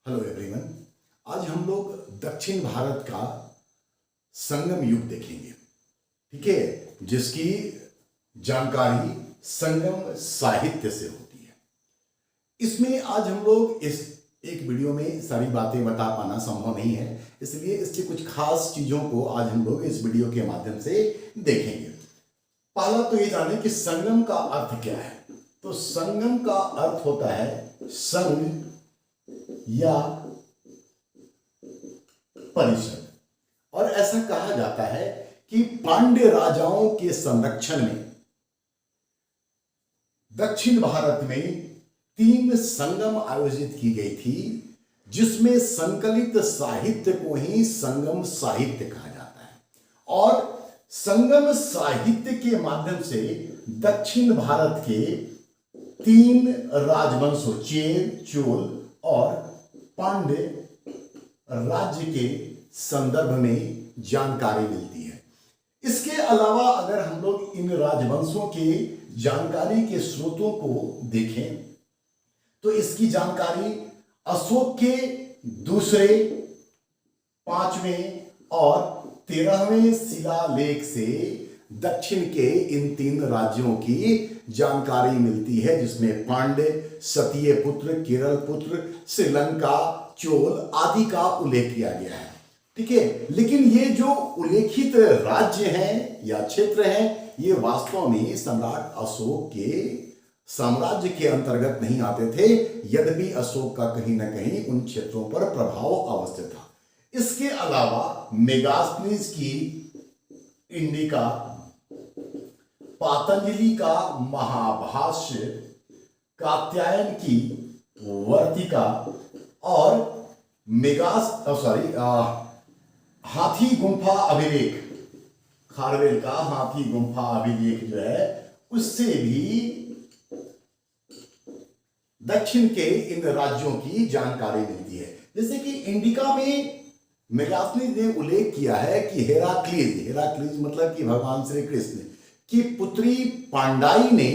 Hello everyone. आज हम लोग दक्षिण भारत का संगम युग देखेंगे, ठीक है, जिसकी जानकारी संगम साहित्य से होती है। इसमें आज हम लोग इस एक वीडियो में सारी बातें बता पाना संभव नहीं है, इसलिए इसकी कुछ खास चीजों को आज हम लोग इस वीडियो के माध्यम से देखेंगे। पहला तो ये जाने कि संगम का अर्थ क्या है। तो संगम का अर्थ होता है संग या परिषद, और ऐसा कहा जाता है कि पांड्य राजाओं के संरक्षण में दक्षिण भारत में 3 संगम आयोजित की गई थी, जिसमें संकलित साहित्य को ही संगम साहित्य कहा जाता है। और संगम साहित्य के माध्यम से दक्षिण भारत के 3 राजवंशों चेर, चोल और पांड्य राज्य के संदर्भ में जानकारी मिलती है। इसके अलावा अगर हम लोग इन राजवंशों के जानकारी के स्रोतों को देखें तो इसकी जानकारी अशोक के दूसरे, 5वें और 13वें शिलालेख से दक्षिण के इन 3 राज्यों की जानकारी मिलती है, जिसमें पांड्य, सतीय पुत्र, केरल पुत्र, श्रीलंका, चोल आदि का उल्लेख किया गया है, ठीक है। लेकिन ये जो उल्लेखित राज्य हैं या क्षेत्र हैं, ये वास्तव में सम्राट अशोक के साम्राज्य के अंतर्गत नहीं आते थे, यद्यपि अशोक का कहीं ना कहीं उन क्षेत्रों पर प्रभाव अवश्य था। इसके अलावा मेगास्थनीज की इंडिका, पातंजलि का महाभाष्य, कात्यायन की वर्तिका और हाथी गुंफा अभिलेख, खारवेल का हाथी गुंफा अभिलेख जो है, उससे भी दक्षिण के इन राज्यों की जानकारी मिलती है। जैसे कि इंडिका में मेगास्थनीज ने उल्लेख किया है कि हेराक्लीज मतलब कि भगवान श्री कृष्ण की पुत्री पांडाई ने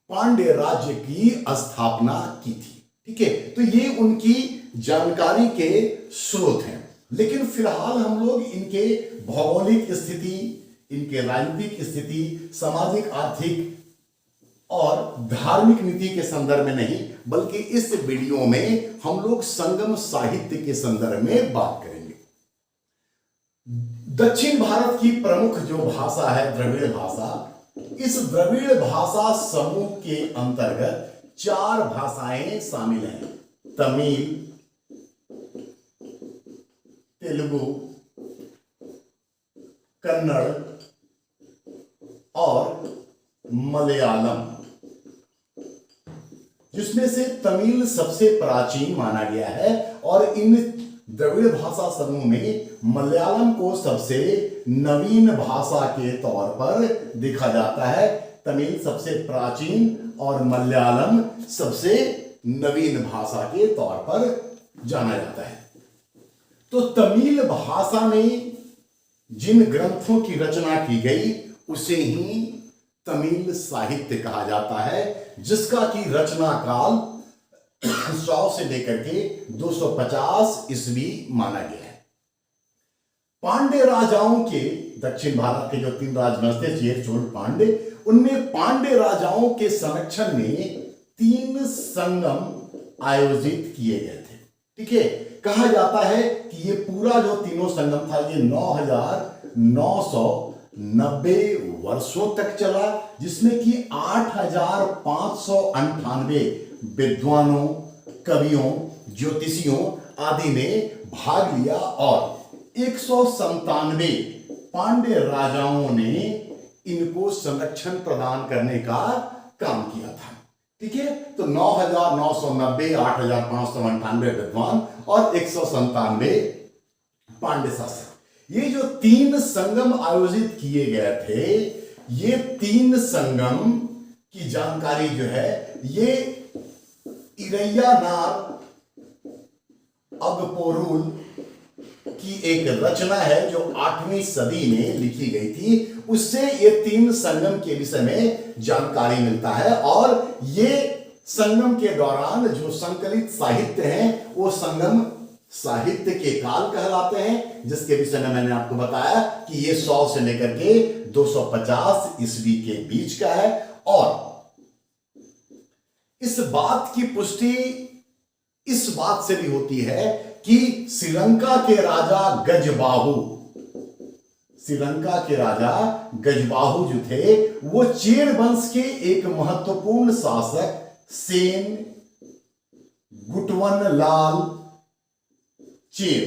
पांड्य राज्य की स्थापना की थी, ठीक है। तो ये उनकी जानकारी के स्रोत हैं। लेकिन फिलहाल हम लोग इनके भौगोलिक स्थिति, इनके राजनीतिक स्थिति, सामाजिक, आर्थिक और धार्मिक नीति के संदर्भ में नहीं, बल्कि इस वीडियो में हम लोग संगम साहित्य के संदर्भ में बात करेंगे। दक्षिण भारत की प्रमुख जो भाषा है द्रविड़ भाषा, इस द्रविड़ भाषा समूह के अंतर्गत 4 भाषाएं शामिल हैं: तमिल, तेलुगु, कन्नड़ और मलयालम, जिसमें से तमिल सबसे प्राचीन माना गया है। और इन द्रविड़ भाषा समूह में मलयालम को सबसे नवीन भाषा के तौर पर देखा जाता है। तमिल सबसे प्राचीन और मलयालम सबसे नवीन भाषा के तौर पर जाना जाता है। तो तमिल भाषा में जिन ग्रंथों की रचना की गई उसे ही तमिल साहित्य कहा जाता है, जिसका की रचना काल 100 से लेकर के 250 ईस्वी माना गया है। पांड्य राजाओं के, दक्षिण भारत के जो 3 राजवंश थे चेर, चोल, पांड्य, उनमें पांड्य राजाओं के संरक्षण में 3 संगम आयोजित किए गए थे, ठीक है। कहा जाता है कि ये पूरा जो तीनों संगम था ये 9,990 वर्षों तक चला, जिसमें कि 8,598 विद्वानों, कवियों, ज्योतिषियों आदि ने भाग लिया और 197 पांड्य राजाओं ने इनको संरक्षण प्रदान करने का काम किया था, ठीक है। तो 9,990, 8,598 विद्वान और 197 पांड्य शासक, ये जो 3 संगम आयोजित किए गए थे, ये 3 संगम की जानकारी जो है ये इरैयानार अगपोरुल की एक रचना है जो 8वीं सदी में लिखी गई थी। उससे ये 3 संगम के विषय में जानकारी मिलता है और ये संगम के दौरान जो संकलित साहित्य हैं वो संगम साहित्य के काल कहलाते हैं, जिसके विषय में मैंने आपको बताया कि ये 100 से लेकर के 250 ईस्वी के बीच का है। और इस बात की पुष्टि इस बात से भी होती है कि श्रीलंका के राजा गजबाहु जो थे वो चेर वंश के एक महत्वपूर्ण शासक सेन गुटवनलाल चेर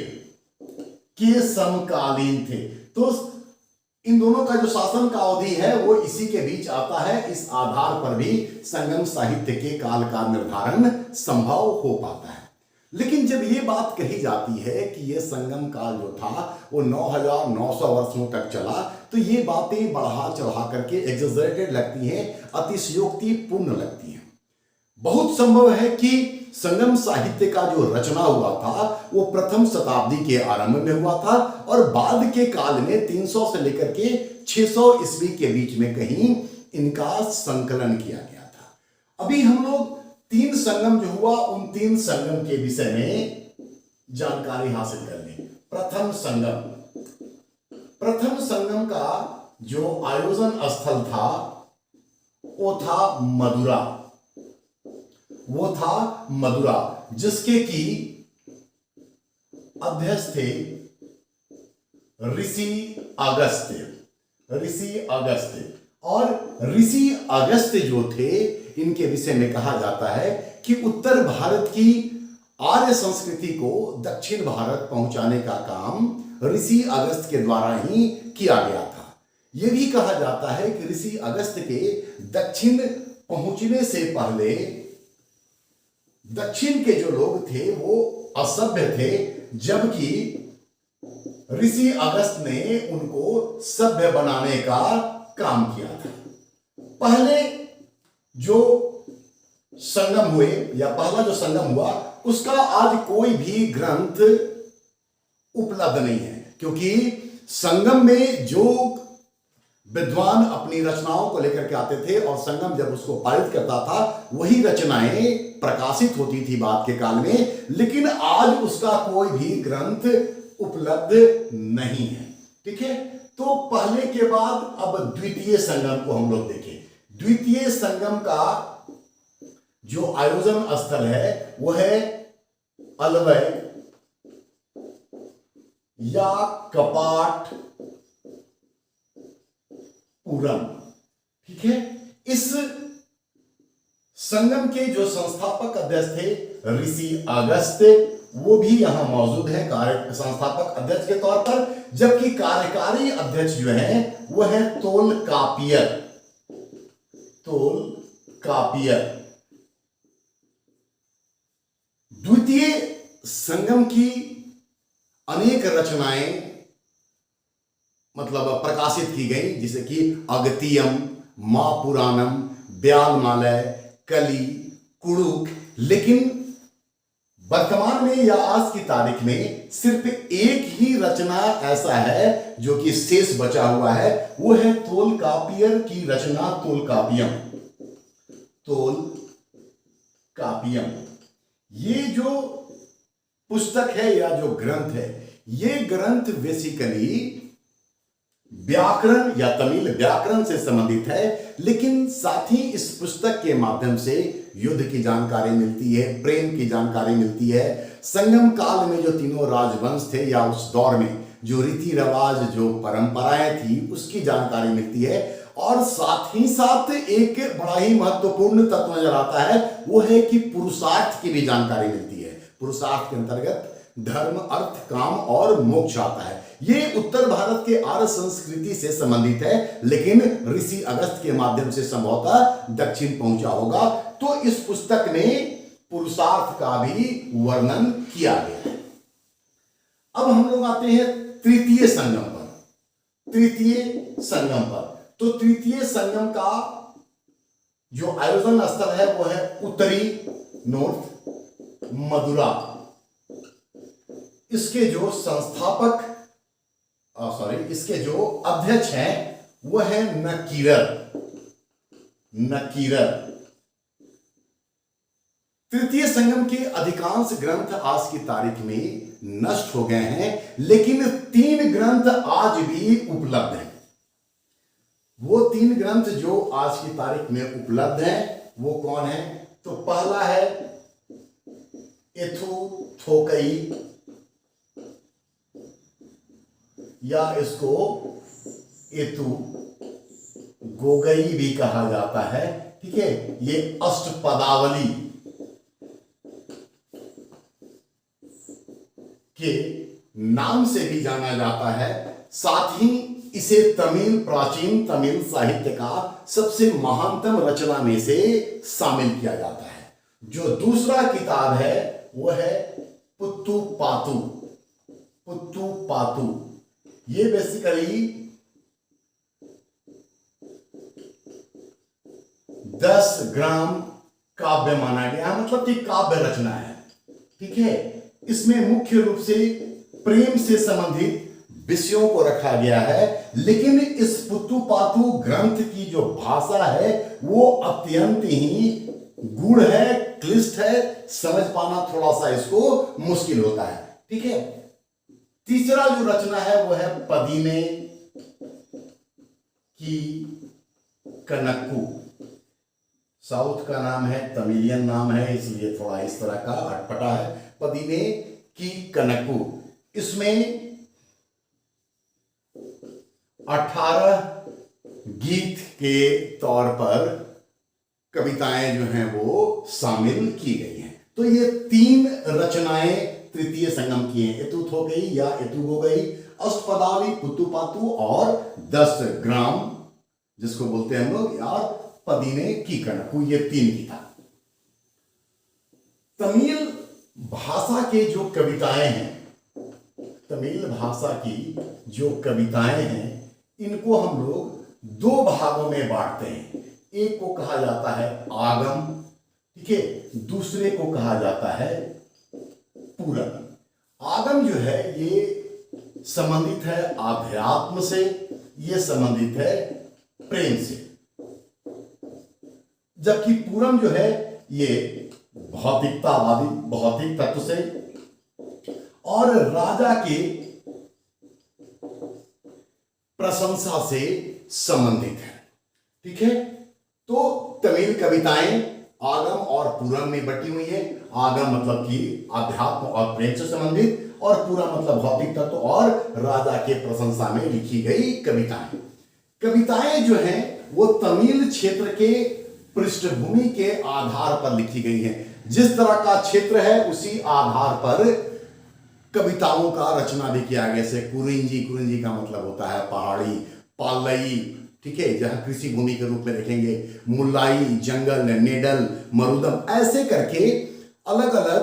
के समकालीन थे। तो इन दोनों का जो शासन का अवधि है वो इसी के बीच आता है। इस आधार पर भी संगम साहित्य के काल का निर्धारण संभव हो पाता है। लेकिन जब ये बात कही जाती है कि ये संगम काल जो था वो 9900 वर्षों तक चला, तो ये बातें बढ़ा चढ़ा करके एग्जैजरेटेड लगती हैं, अतिशयोक्तिपूर्ण लगती हैं। बहुत संभव है कि संगम साहित्य का जो रचना हुआ था वो प्रथम शताब्दी के आरंभ में हुआ था और बाद के काल में 300 से लेकर के 600 ईस्वी के बीच में कहीं इनका संकलन किया गया था। अभी हम लोग 3 संगम जो हुआ उन 3 संगम के विषय में जानकारी हासिल कर लें। प्रथम संगम का जो आयोजन स्थल था वो था मदुरा, जिसके की अध्यक्ष थे ऋषि अगस्त्य। और ऋषि अगस्त्य जो थे इनके विषय में कहा जाता है कि उत्तर भारत की आर्य संस्कृति को दक्षिण भारत पहुंचाने का काम ऋषि अगस्त्य के द्वारा ही किया गया था। यह भी कहा जाता है कि ऋषि अगस्त्य के दक्षिण पहुंचने से पहले दक्षिण के जो लोग थे वो असभ्य थे, जबकि ऋषि अगस्त्य ने उनको सभ्य बनाने का काम किया था। पहले जो संगम हुए या पहला जो संगम हुआ उसका आज कोई भी ग्रंथ उपलब्ध नहीं है, क्योंकि संगम में जो विद्वान अपनी रचनाओं को लेकर के आते थे और संगम जब उसको पारित करता था वही रचनाएं प्रकाशित होती थी बाद के काल में, लेकिन आज उसका कोई भी ग्रंथ उपलब्ध नहीं है। ठीक है, तो पहले के बाद अब द्वितीय संगम को हम लोग देखें। द्वितीय संगम का जो आयोजन स्थल है वो है अलवय या कपाट पूरम। ठीक है, इस संगम के जो संस्थापक अध्यक्ष थे ऋषि अगस्त्य, वो भी यहां मौजूद है संस्थापक अध्यक्ष के तौर पर, जबकि कार्यकारी अध्यक्ष जो है वो है तोलकापियर। द्वितीय संगम की अनेक रचनाएं मतलब प्रकाशित की गई, जैसे कि अगतियम, महापुराणम, व्यालमालय, कली, कुड़ुक। लेकिन वर्तमान में या आज की तारीख में सिर्फ एक ही रचना ऐसा है जो कि शेष बचा हुआ है, वो है तोलकापियर की रचना तोलकापियम। ये जो पुस्तक है या जो ग्रंथ है, ये ग्रंथ बेसिकली व्याकरण या तमिल व्याकरण से संबंधित है, लेकिन साथ ही इस पुस्तक के माध्यम से युद्ध की जानकारी मिलती है, प्रेम की जानकारी मिलती है, संगम काल में जो तीनों राजवंश थे या उस दौर में जो रीति रिवाज जो परंपराएं थी उसकी जानकारी मिलती है। और साथ ही साथ एक बड़ा ही महत्वपूर्ण तत्व नजर आता है, वो है कि पुरुषार्थ की भी जानकारी मिलती है। पुरुषार्थ के अंतर्गत धर्म, अर्थ, काम और मोक्ष आता है। ये उत्तर भारत के आर्य संस्कृति से संबंधित है, लेकिन ऋषि अगस्त्य के माध्यम से संभवतः दक्षिण पहुंचा होगा। तो इस पुस्तक में पुरुषार्थ का भी वर्णन किया गया है। अब हम लोग आते हैं तृतीय संगम पर। तो तृतीय संगम का जो आयोजन स्थल है वो है उत्तरी नॉर्थ मदुरा। इसके जो इसके जो अध्यक्ष हैं वो है नकीरर। तृतीय संगम के अधिकांश ग्रंथ आज की तारीख में नष्ट हो गए हैं, लेकिन 3 ग्रंथ आज भी उपलब्ध हैं। वो 3 ग्रंथ जो आज की तारीख में उपलब्ध हैं वो कौन है? तो पहला है एथुथोकई, या इसको एतु गोगई भी कहा जाता है। ठीक है, ये अष्टपदावली के नाम से भी जाना जाता है। साथ ही इसे प्राचीन तमिल साहित्य का सबसे महानतम रचना में से शामिल किया जाता है। जो दूसरा किताब है वो है पुत्तुपातु। ये बेसिकली 10 ग्राम काव्य माना गया, मतलब कि काव्य रचना है। ठीक है, इसमें मुख्य रूप से प्रेम से संबंधित विषयों को रखा गया है, लेकिन इस पुत्तुपातु ग्रंथ की जो भाषा है वो अत्यंत ही गूढ़ है, क्लिष्ट है, समझ पाना थोड़ा सा इसको मुश्किल होता है। ठीक है, तीसरा जो रचना है वो है पदीने की कनक्कू। साउथ का नाम है, तमिलियन नाम है, इसलिए थोड़ा इस तरह का अटपटा है। पदीने की कनक्कू, इसमें 18 गीत के तौर पर कविताएं जो हैं वो शामिल की गई हैं। तो ये 3 रचनाएं तृतीय संगम की हैं, एतुथोकई या एतुगोगई, अष्टपदावली, पुत्तुपातु और 10 ग्राम जिसको बोलते हैं हम लोग, या पदीने की कनक्कू, ये 3 किताब। तमिल भाषा के जो कविताएं हैं, तमिल भाषा की जो कविताएं हैं, इनको हम लोग 2 भागों में बांटते हैं। एक को कहा जाता है आगम, ठीक है, दूसरे को कहा जाता है पूरन। आगम जो है ये संबंधित है आध्यात्म से, ये संबंधित है प्रेम से, जबकि पूरन जो है ये भौतिकतावादी, भौतिक तत्व से और राजा के प्रशंसा से संबंधित है। ठीक है, तो तमिल कविताएं आगम और पूरन में बटी हुई है। आगम मतलब कि आध्यात्म और प्रेम से संबंधित, और पूरा मतलब भौतिक तत्व और राजा के प्रशंसा में लिखी गई कविताएं। कविताएं जो हैं वो तमिल क्षेत्र के पृष्ठभूमि के आधार पर लिखी गई हैं। जिस तरह का क्षेत्र है उसी आधार पर कविताओं का रचना भी किया गया। जैसे कुरिंजी का मतलब होता है पहाड़ी, पालई, ठीक है, जहां कृषि भूमि के रूप में देखेंगे, मुल्लाई जंगल, नेडल, मरुदम, ऐसे करके अलग अलग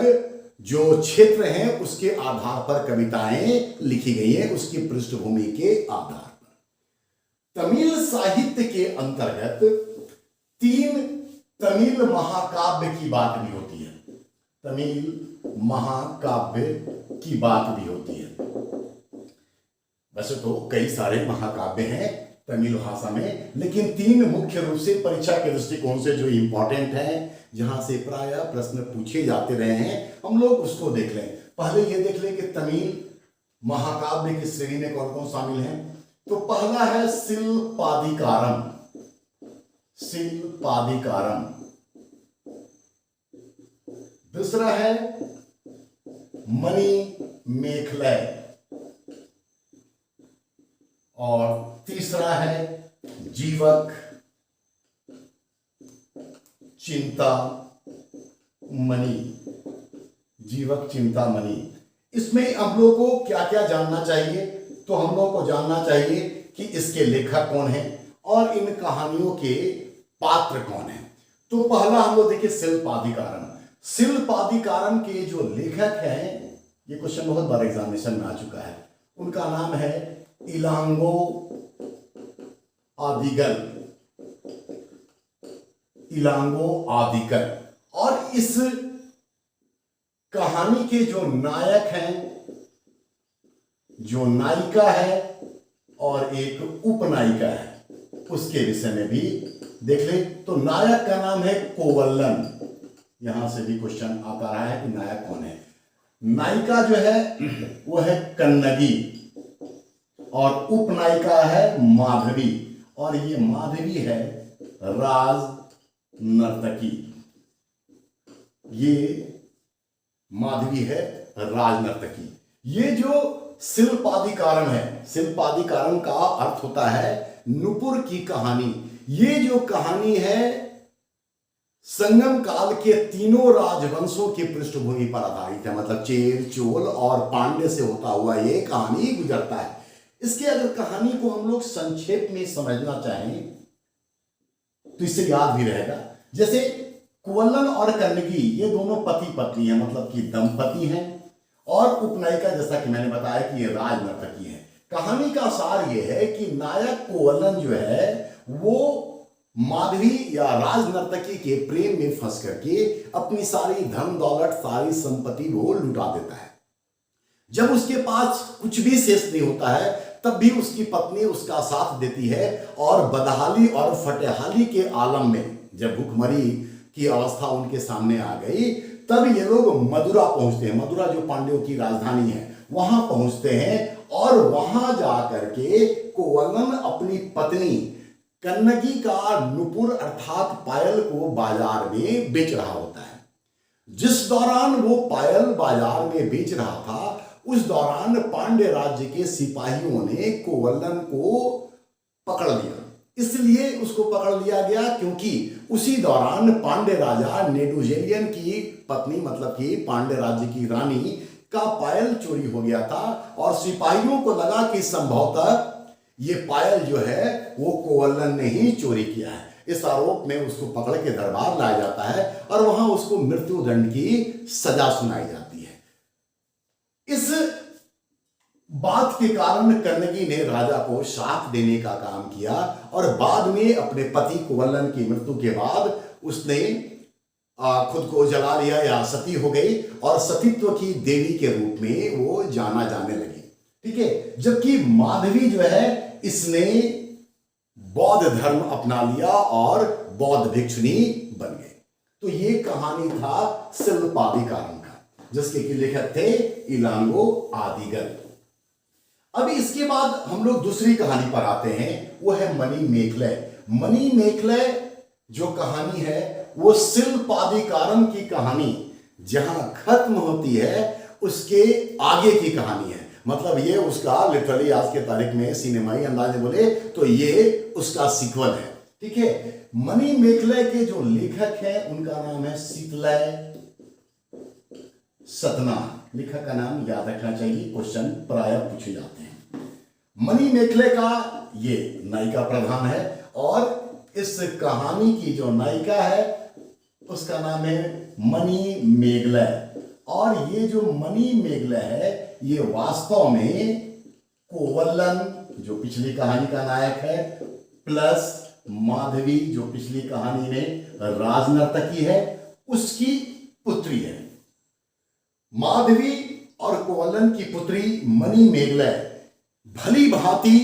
जो क्षेत्र हैं उसके आधार पर कविताएं लिखी गई हैं, उसकी पृष्ठभूमि के आधार पर। तमिल साहित्य के अंतर्गत 3 तमिल महाकाव्य की बात भी होती है। तमिल महाकाव्य की बात भी होती है। वैसे तो कई सारे महाकाव्य हैं तमिल भाषा में, लेकिन 3 मुख्य रूप से परीक्षा के दृष्टिकोण से जो इंपॉर्टेंट है, जहां से प्रायः प्रश्न पूछे जाते रहे हैं, हम लोग उसको देख लें। पहले ये देख लें कि तमिल महाकाव्य की श्रेणी में कौन कौन शामिल हैं। तो पहला है शिल्पाधिकारम। दूसरा है मणिमेखलय, और तीसरा है जीवक चिंतामणि। इसमें हम लोग को क्या क्या जानना चाहिए? तो हम लोग को जानना चाहिए कि इसके लेखक कौन हैं और इन कहानियों के पात्र कौन हैं। तो पहला हम लोग देखिए शिल्पाधिकारम के जो लेखक हैं, ये क्वेश्चन बहुत बार एग्जामिनेशन में आ चुका है, उनका नाम है इलांगो आदिगल। और इस कहानी के जो नायक हैं, जो नायिका है और एक उपनायिका है, उसके विषय में भी देख ले। तो नायक का नाम है कोवल्लन, यहां से भी क्वेश्चन आता रहा है कि नायक कौन है। नायिका जो है वो है कन्नगी और उपनायिका है माधवी, और ये माधवी है राज नर्तकी। ये माधवी है राज नर्तकी। ये जो शिल्पादिकारम है, शिल्पादिकारम का अर्थ होता है नुपुर की कहानी। ये जो कहानी है संगम काल के तीनों राजवंशों की पृष्ठभूमि पर आधारित है, मतलब चेर, चोल और पांड्य से होता हुआ ये कहानी गुजरता है। इसके अगर कहानी को हम लोग संक्षेप में समझना चाहें तो इससे याद भी रहेगा। जैसे कुवल्लन और कन्नगी ये दोनों पति पत्नी हैं, मतलब कि दंपति हैं, और उपनायिका जैसा कि मैंने बताया कि ये राज नर्तकी है। कहानी का सार ये है कि नायक कुवल्लन जो है वो माधवी या राज नर्तकी के प्रेम में फंस करके अपनी सारी धन दौलत, सारी संपत्ति वो लुटा देता है। जब उसके पास कुछ भी शेष नहीं होता है तब भी उसकी पत्नी उसका साथ देती है, और बदहाली और फटेहाली के आलम में जब भूखमरी की अवस्था उनके सामने आ गई तब ये लोग मदुरा पहुंचते हैं। मदुरा जो पांड्यों की राजधानी है वहां पहुंचते हैं, और वहां जाकर के कुवल्लन अपनी पत्नी कन्नगी का नुपुर अर्थात पायल को बाजार में बेच रहा होता है। जिस दौरान वो पायल बाजार में बेच रहा था उस दौरान पांड्य राज्य के सिपाहियों ने कुवल्लन को पकड़ लिया। इसलिए उसको पकड़ लिया गया क्योंकि उसी दौरान पांड्य राजा नेडुजेलियन की पत्नी, मतलब कि पांड्य राज्य की रानी का पायल चोरी हो गया था, और सिपाहियों को लगा कि संभवतः ये पायल जो है वो कुवल्लन ने ही चोरी किया है। इस आरोप में उसको पकड़ के दरबार लाया जाता है और वहां उसको मृत्युदंड की सजा सुनाई जाती है। इस बात के कारण कन्नगी ने राजा को शाप देने का काम किया, और बाद में अपने पति कुवल्लन की मृत्यु के बाद उसने खुद को जला लिया या सती हो गई, और सतीत्व की देवी के रूप में वो जाना जाने लगी। ठीक है। जबकि माधवी जो है इसने बौद्ध धर्म अपना लिया और बौद्ध भिक्षुणी बन गई। तो ये कहानी था शिल्पादिकारम का, जिसके कि लेखक थे इलांगो आदिगर। अब इसके बाद हम लोग दूसरी कहानी पर आते हैं, वो है मणि मेखले। मणि मेखले जो कहानी है वो शिल्पादिकारम की कहानी जहां खत्म होती है उसके आगे की कहानी है। मतलब ये उसका लिटरली आज के तारीख में सिनेमाई अंदाज में बोले तो ये उसका सीक्वल है। ठीक है। मणि मेखले के जो लेखक हैं उनका नाम है शीतलय सतना। लेखक का नाम याद रखना चाहिए, क्वेश्चन प्राय पूछे जाते हैं। मणि मेखले का ये नायिका प्रधान है, और इस कहानी की जो नायिका है उसका नाम है मणि मेखले। और ये जो मणि मेखले है ये वास्तव में कुवल्लन जो पिछली कहानी का नायक है प्लस माधवी जो पिछली कहानी में राजनर्तकी है उसकी पुत्री है। माधवी और कुवल्लन की पुत्री मणि मेखले भली भांति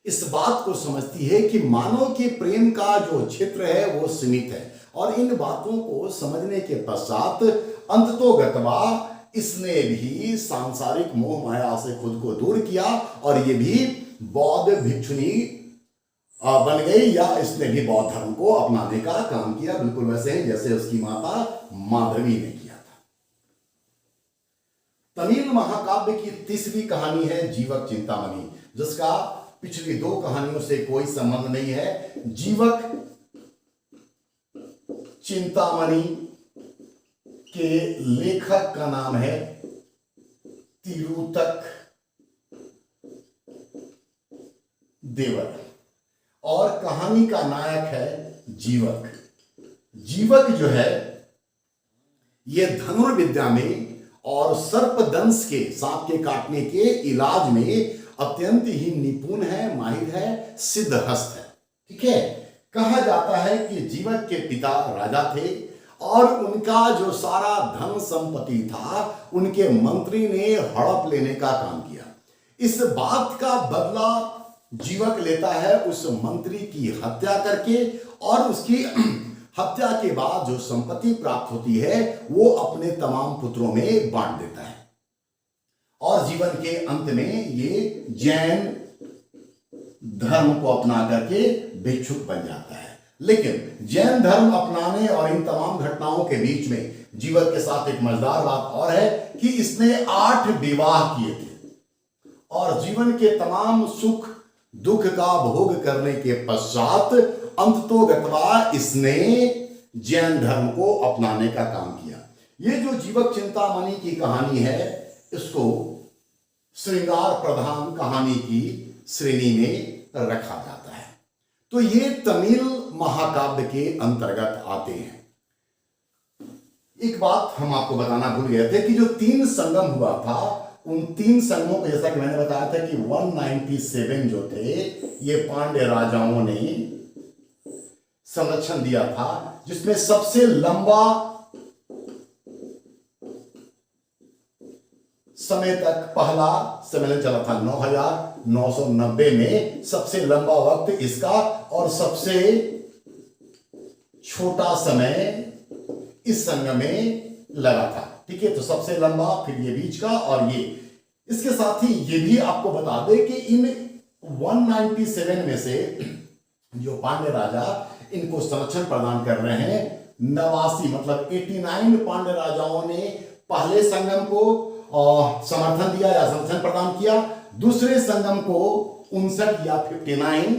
इस बात को समझती है कि मानव के प्रेम का जो क्षेत्र है वो सीमित है, और इन बातों को समझने के पश्चात अंततोगत्वा इसने भी सांसारिक मोह माया से खुद को दूर किया और ये भी बौद्ध भिक्षुणी बन गई, या इसने भी बौद्ध धर्म को अपनाने का काम किया, बिल्कुल वैसे ही जैसे उसकी माता माधवी ने किया था। तमिल महाकाव्य की तीसरी कहानी है जीवक चिंतामणि, जिसका पिछली दो कहानियों से कोई संबंध नहीं है। जीवक चिंतामणि के लेखक का नाम है तिरुतक देवर, और कहानी का नायक है जीवक। जीवक जो है ये धनुर्विद्या में और सर्पदंश के, सांप के काटने के इलाज में अत्यंत ही निपुण है, माहिर है, सिद्धहस्त है। ठीक है। कहा जाता है कि जीवक के पिता राजा थे और उनका जो सारा धन संपत्ति था उनके मंत्री ने हड़प लेने का काम किया। इस बात का बदला जीवक लेता है उस मंत्री की हत्या करके, और उसकी हत्या के बाद जो संपत्ति प्राप्त होती है वो अपने तमाम पुत्रों में बांट देता है और जीवन के अंत में ये जैन धर्म को अपना करके भिक्षुक बन जाता है। लेकिन जैन धर्म अपनाने और इन तमाम घटनाओं के बीच में जीवन के साथ एक मजेदार बात और है कि इसने 8 विवाह किए थे और जीवन के तमाम सुख दुख का भोग करने के पश्चात अंततोगत्वा इसने जैन धर्म को अपनाने का काम किया। ये जो जीवक चिंतामणि की कहानी है इसको श्रृंगार प्रधान कहानी की श्रेणी में रखा जाता है। तो ये तमिल महाकाव्य के अंतर्गत आते हैं। एक बात हम आपको बताना भूल गए थे कि जो 3 संगम हुआ था उन 3 संगमों को जैसा कि मैंने बताया था कि 197 जो थे ये पांड्य राजाओं ने संरक्षण दिया था, जिसमें सबसे लंबा समय तक पहला सम्मेलन चला था 9990 में, सबसे लंबा वक्त इसका और सबसे छोटा समय इस संगम में लगा था। ठीक है, तो सबसे लंबा, फिर ये बीच का और ये। इसके साथ ही ये भी आपको बता दें कि इन 197 में से जो पांड्य राजा इनको संरक्षण प्रदान कर रहे हैं 89 मतलब 89 पांड्य राजाओं ने पहले संगम को समर्थन दिया या संरक्षण प्रदान किया। दूसरे संगम को 59 या 59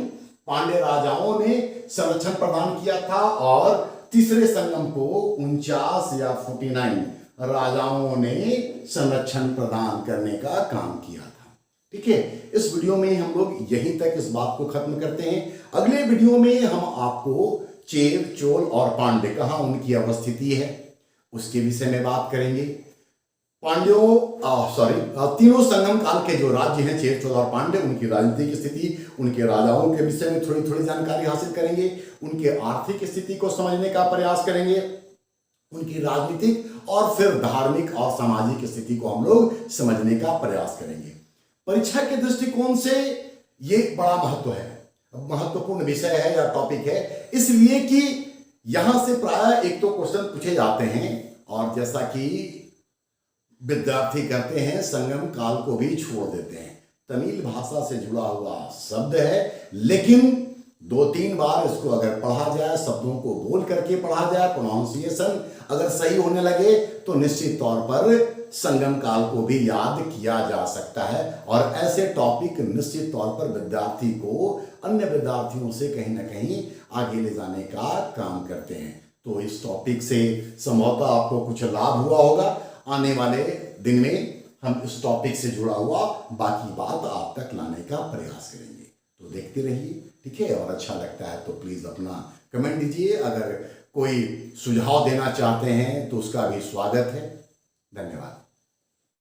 पांड्य राजाओं ने संरक्षण प्रदान किया था और तीसरे संगम को 49 या 49 राजाओं ने संरक्षण प्रदान करने का काम किया था। ठीक है, इस वीडियो में हम लोग यहीं तक इस बात को खत्म करते हैं। अगले वीडियो में हम आपको चेर, चोल और पांड्य कहाँ उनकी अवस्थिति है उसके विषय में बात करेंगे। तीनों संगम काल के जो राज्य हैं चेर, चोल और पांड्य, उनकी राजनीतिक स्थिति, उनके राजाओं के विषय में थोड़ी थोड़ी जानकारी हासिल करेंगे। उनके आर्थिक स्थिति को समझने का प्रयास करेंगे, उनकी राजनीतिक और फिर धार्मिक और सामाजिक स्थिति को हम लोग समझने का प्रयास करेंगे। परीक्षा के दृष्टिकोण से ये बड़ा महत्वपूर्ण विषय है या टॉपिक है, इसलिए कि यहां से प्राय एक तो क्वेश्चन पूछे जाते हैं और जैसा कि विद्यार्थी करते हैं संगम काल को भी छोड़ देते हैं। तमिल भाषा से जुड़ा हुआ शब्द है, लेकिन 2-3 बार इसको अगर पढ़ा जाए, शब्दों को बोल करके पढ़ा जाए, प्रोनाउंसिएशन अगर सही होने लगे तो निश्चित तौर पर संगम काल को भी याद किया जा सकता है। और ऐसे टॉपिक निश्चित तौर पर विद्यार्थी को अन्य विद्यार्थियों से कहीं ना कहीं आगे ले जाने का काम करते हैं। तो इस टॉपिक से संभवतः आपको कुछ लाभ हुआ होगा। आने वाले दिन में हम इस टॉपिक से जुड़ा हुआ बाकी बात आप तक लाने का प्रयास करेंगे। तो देखते रहिए, ठीक है। और अच्छा लगता है तो प्लीज अपना कमेंट दीजिए। अगर कोई सुझाव देना चाहते हैं तो उसका भी स्वागत है। धन्यवाद।